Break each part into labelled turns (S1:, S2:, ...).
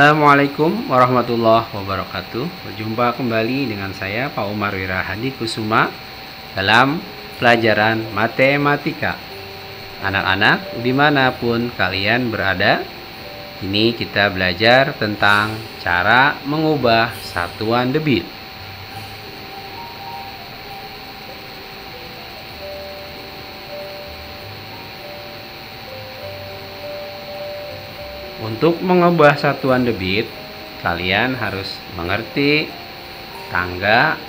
S1: Assalamualaikum warahmatullahi wabarakatuh. Berjumpa kembali dengan saya Pak Umar Wirahadi Kusuma dalam pelajaran matematika. Anak-anak, dimanapun kalian berada, ini kita belajar tentang cara mengubah satuan debit. Untuk mengubah satuan debit, kalian harus mengerti tangga,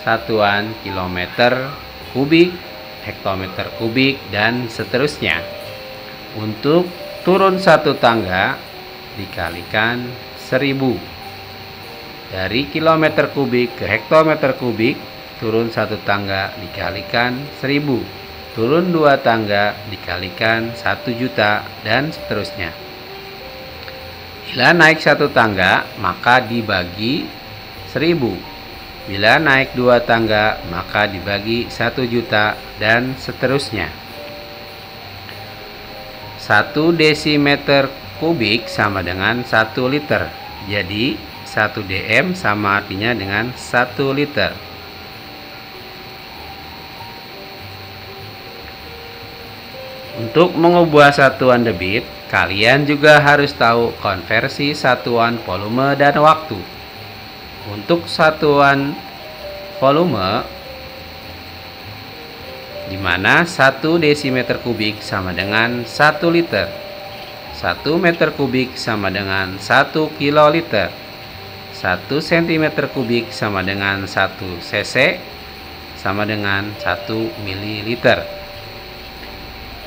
S1: satuan kilometer kubik, hektometer kubik, dan seterusnya. Untuk turun satu tangga dikalikan 1000. Dari kilometer kubik ke hektometer kubik, turun satu tangga dikalikan 1000. Turun 2 tangga dikalikan 1 juta, dan seterusnya. Bila naik 1 tangga, maka dibagi 1000. Bila naik 2 tangga, maka dibagi 1 juta, dan seterusnya. 1 desimeter kubik sama dengan 1 liter. Jadi, 1 dm sama artinya dengan 1 liter. Untuk mengubah satuan debit, kalian juga harus tahu konversi satuan volume dan waktu. Untuk satuan volume, di mana 1 desimeter kubik sama dengan 1 liter. 1 meter kubik sama dengan 1 kiloliter. 1 cm kubik sama dengan 1 cc sama dengan 1 mililiter.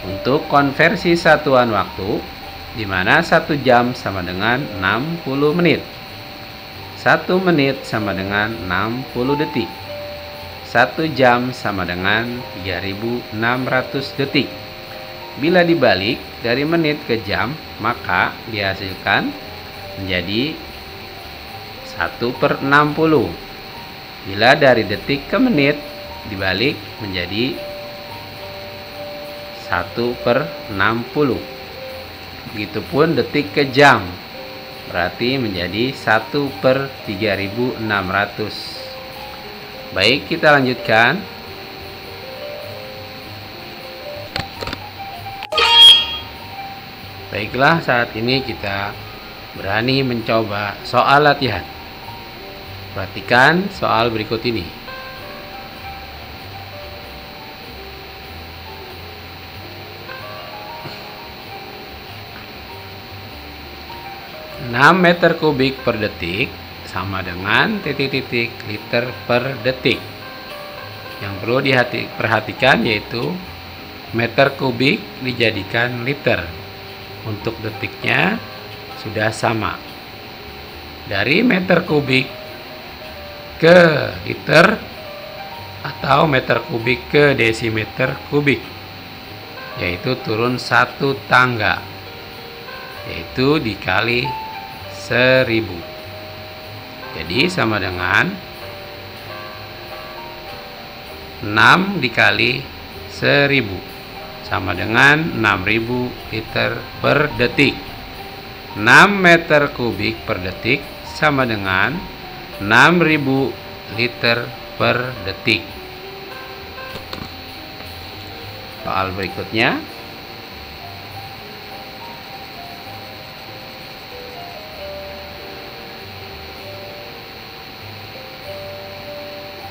S1: Untuk konversi satuan waktu, di mana 1 jam sama dengan 60 menit. 1 menit sama dengan 60 detik. 1 jam sama dengan 3600 detik. Bila dibalik dari menit ke jam, maka dihasilkan menjadi 1/60. Bila dari detik ke menit dibalik menjadi 1/60. Begitupun detik ke jam, berarti menjadi 1/3600. Baik, kita lanjutkan. Baiklah, saat ini kita berani mencoba soal latihan. Perhatikan soal berikut ini. 6 meter kubik per detik sama dengan titik-titik liter per detik. Yang perlu diperhatikan yaitu meter kubik dijadikan liter. Untuk detiknya sudah sama. Dari meter kubik ke liter atau meter kubik ke desimeter kubik, yaitu turun 1 tangga, yaitu dikali 1000. Jadi sama dengan 6 dikali 1000 sama dengan 6000 liter per detik. 6 meter kubik per detik sama dengan 6000 liter per detik. Soal berikutnya.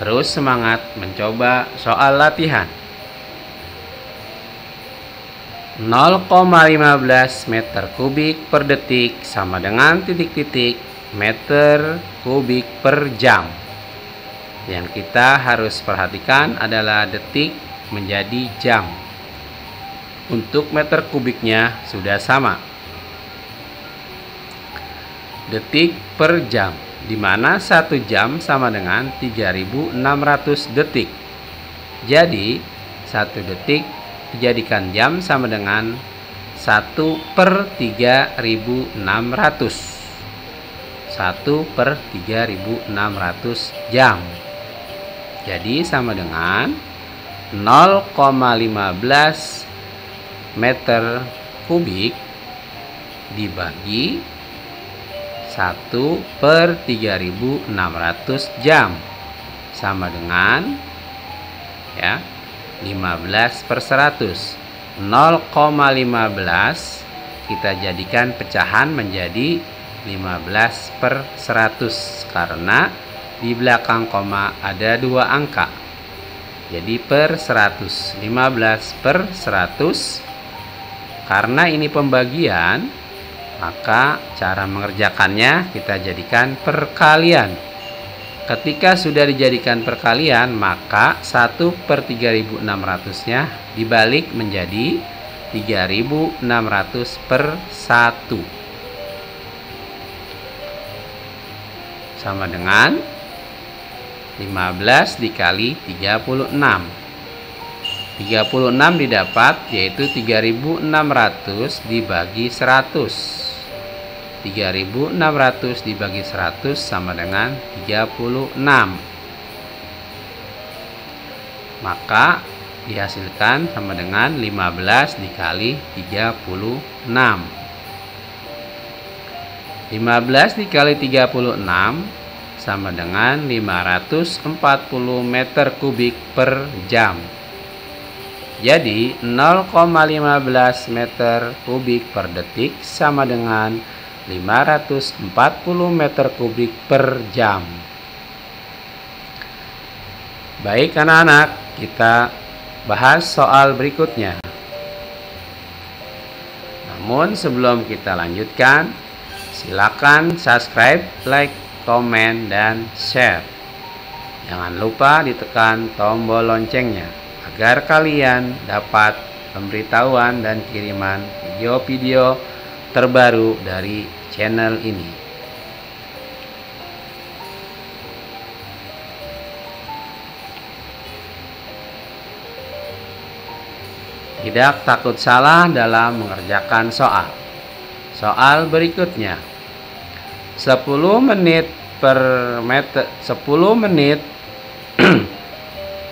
S1: Terus semangat mencoba soal latihan. 0,15 meter kubik per detik sama dengan titik-titik meter kubik per jam. Yang kita harus perhatikan adalah detik menjadi jam. Untuk meter kubiknya sudah sama. Detik per jam, di mana 1 jam sama dengan 3600 detik. Jadi 1 detik dijadikan jam sama dengan 1/3600. 1/3600 jam. Jadi sama dengan 0,15 meter kubik dibagi 1/3600 jam sama dengan ya 15/100. 0,15 kita jadikan pecahan menjadi 15/100 karena di belakang koma ada 2 angka. Jadi per 100, 15/100. Karena ini pembagian, maka cara mengerjakannya kita jadikan perkalian. Ketika sudah dijadikan perkalian, maka 1/3600-nya dibalik menjadi 3600/1 sama dengan 15 dikali 36. 36 didapat yaitu 3600 dibagi 100. 3600 dibagi 100 sama dengan 36. Maka dihasilkan sama dengan 15 dikali 36. 15 dikali 36 sama dengan 540 meter kubik per jam. Jadi 0,15 meter kubik per detik sama dengan 540 meter kubik per jam. Baik anak-anak, kita bahas soal berikutnya. Namun sebelum kita lanjutkan, silakan subscribe, like, komen, dan share. Jangan lupa ditekan tombol loncengnya agar kalian dapat pemberitahuan dan kiriman video-video terbaru dari channel ini. Tidak takut salah dalam mengerjakan soal. Soal berikutnya. 10 menit per meter 10 menit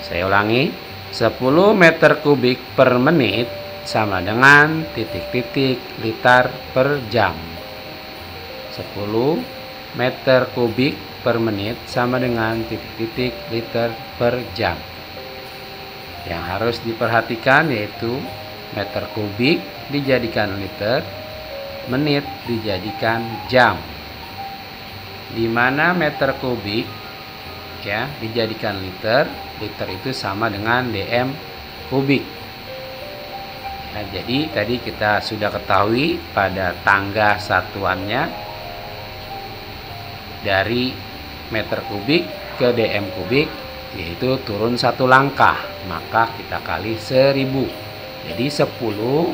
S1: saya ulangi, 10 meter kubik per menit sama dengan titik-titik liter per jam. 10 meter kubik per menit sama dengan titik-titik liter per jam. Yang harus diperhatikan yaitu meter kubik dijadikan liter, menit dijadikan jam. Di mana meter kubik ya dijadikan liter, liter itu sama dengan dm kubik. Ya, jadi tadi kita sudah ketahui pada tangga satuannya dari meter kubik ke dm kubik yaitu turun satu langkah, maka kita kali 1000. Jadi 10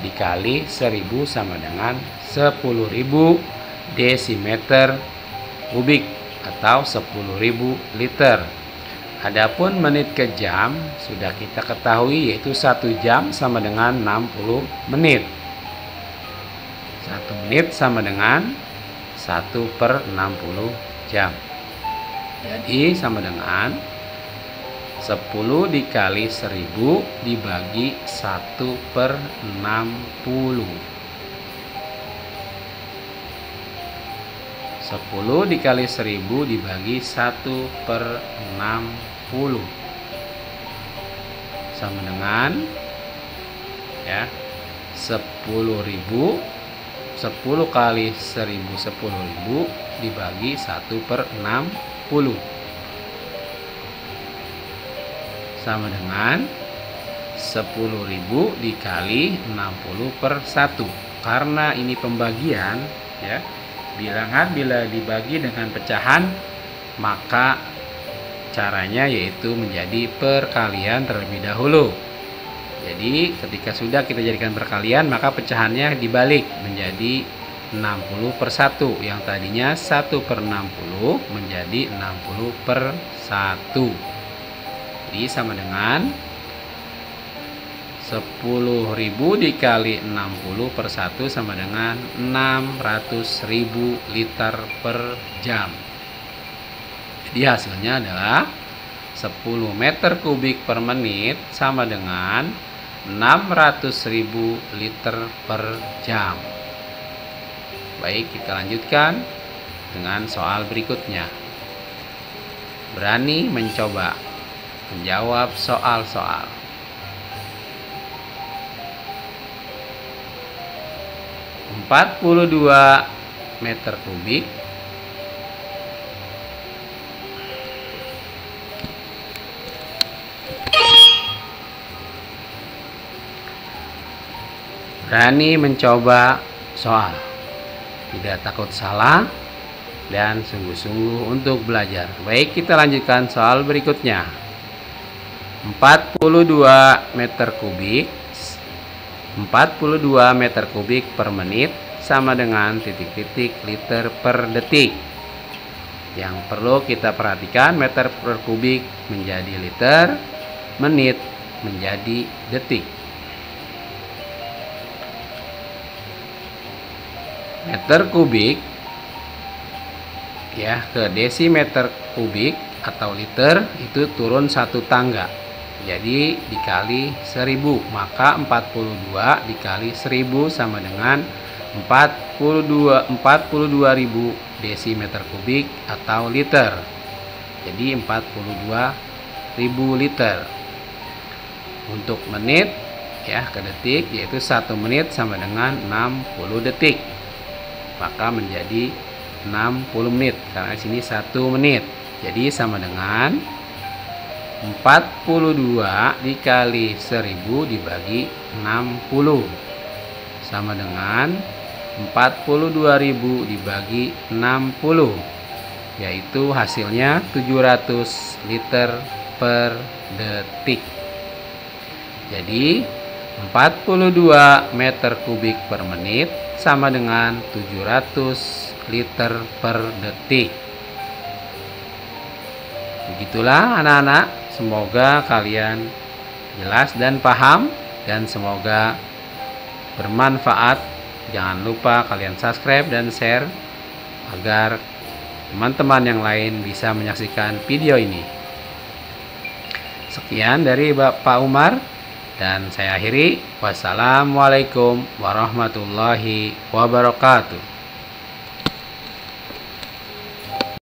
S1: dikali 1000 sama dengan 10.000 desimeter kubik atau 10.000 liter. Adapun menit ke jam sudah kita ketahui yaitu 1 jam sama dengan 60 menit. 1 menit sama dengan 1/60 jam. Jadi sama dengan 10 dikali 1000 dibagi 1/60. 10 dikali 1000 dibagi 1/60 sama dengan ya 10.000. 10 kali 1000 10.000 dibagi 1/60 sama dengan 10.000 dikali 60/1. Karena ini pembagian ya, bilangan bila dibagi dengan pecahan maka caranya yaitu menjadi perkalian terlebih dahulu. Jadi ketika sudah kita jadikan perkalian maka pecahannya dibalik menjadi 60/1, yang tadinya 1/60 menjadi 60/1. Jadi sama dengan 10.000 dikali 60/1 sama dengan 600.000 liter per jam. Jadi hasilnya adalah 10 meter kubik per menit sama dengan 600.000 liter per jam. Baik, kita lanjutkan dengan soal berikutnya. Berani mencoba menjawab soal-soal. 42 meter kubik berani mencoba soal, tidak takut salah dan sungguh-sungguh untuk belajar. Baik, kita lanjutkan soal berikutnya. 42 meter kubik 42 meter kubik per menit sama dengan titik-titik liter per detik. Yang perlu kita perhatikan, meter per kubik menjadi liter, menit menjadi detik. Meter kubik ya ke desimeter kubik atau liter itu turun satu tangga. Jadi dikali 1000, maka 42 dikali 1000 sama dengan 42.000 desimeter kubik atau liter. Jadi 42.000 liter. Untuk menit ya ke detik, yaitu 1 menit sama dengan 60 detik. Maka menjadi 60 menit karena di sini 1 menit. Jadi sama dengan 42 dikali 1000 dibagi 60 sama dengan 42.000 dibagi 60, yaitu hasilnya 700 liter per detik. Jadi 42 meter kubik per menit sama dengan 700 liter per detik. Begitulah anak-anak, semoga kalian jelas dan paham dan semoga bermanfaat. Jangan lupa kalian subscribe dan share agar teman-teman yang lain bisa menyaksikan video ini. Sekian dari Bapak Umar dan saya akhiri. Wassalamualaikum warahmatullahi wabarakatuh.